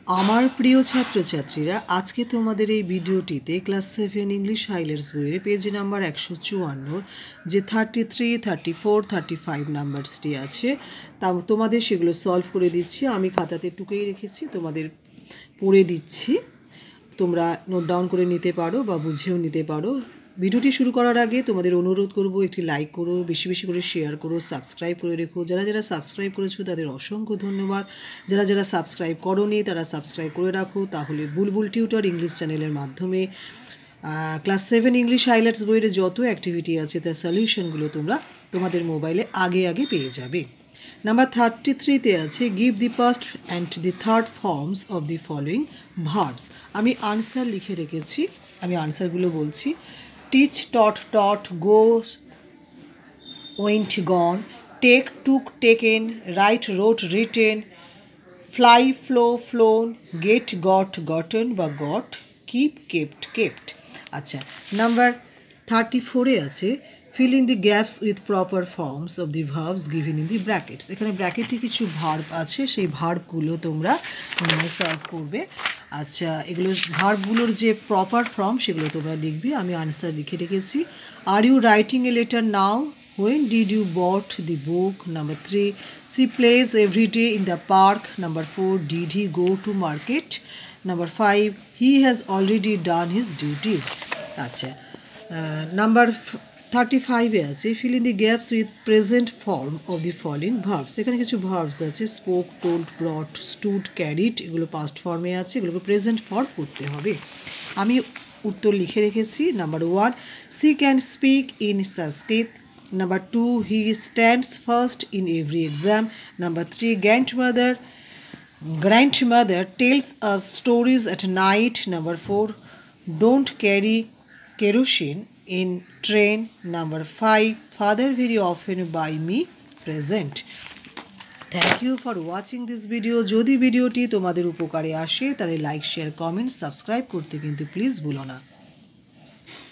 আমার প্রিয় ছাত্রছাত্রীরা, আজকে তোমাদের এই ভিডিওটিতে ক্লাস 7 ইংলিশ হাইলাইটস বইয়ের পেজ নাম্বার 154 যে 33, 34, 35 নাম্বারসটি আছে তা তোমাদের সেগুলো সলভ করে দিচ্ছি। আমি খাতাতে টুকেই রেখেছি, তোমাদের পড়ে দিচ্ছি, তোমরা নোট ডাউন করে নিতে পারো বা বুঝেও নিতে পারো। ভিডিওটি শুরু করার আগে তোমাদের অনুরোধ করব, একটি লাইক করো, বেশি বেশি করে শেয়ার করো, সাবস্ক্রাইব করে রেখো। যারা যারা সাবস্ক্রাইব করেছো তাদের অসংখ্য ধন্যবাদ। যারা যারা সাবস্ক্রাইব করোনি তারা সাবস্ক্রাইব করে রাখো, তাহলে বুলবুল টিউটর ইংলিশ চ্যানেলের মাধ্যমে ক্লাস 7 ইংলিশ হাইলাইটস বইয়ের যত অ্যাক্টিভিটি আছে তার সলিউশনগুলো তোমরা তোমাদের মোবাইলে আগে আগে পেয়ে যাবে। নাম্বার 33তে আছে give the first and the third forms of the following verbs. আমি আনসার লিখে রেখেছি, আমি আনসারগুলো বলছি। Teach, taught, taught, go, went, gone, take, took, taken, write, wrote, written, fly, flew, flown, get, got, gotten বা got, keep, kept, kept. আচ্ছা, number 34-এ আছে fill in the gaps with proper forms of the verbs given in the brackets. এখানে ব্র্যাকেটে কিছু verb আছে, সেই ভার্বগুলো তোমরা সলভ করবে। আচ্ছা, এগুলো ভার্বগুলোর যে প্রপার ফর্ম সেগুলো তোমরা লিখবে। আমি আনসার লিখে রেখেছি। Are you writing a letter now? When did you bought the book? Number 3, she plays every day in the park. Number 4, did he go to market? Number 5, he has already done his duties. আচ্ছা, number 35-এ আছে fill in the gaps with present form of the following verbs. এখানে কিছু verbs আছে, spoke, told, brought, stood, carried, এগুলো past ফর্মে আছে, এগুলোকে present form করতে হবে। আমি উত্তর লিখে রেখেছি। Number 1, she can speak in Sanskrit. Number 2, he stands first in every exam. Number 3, grandmother tells us stories at night. Number 4, don't carry kerosene in train. Number 5, father very often buy me present. Thank you for watching this video. যদি ভিডিওটি তোমাদের উপকারে আসে তাহলে like, share, comment, subscribe করতে কিন্তু please ভুলো না।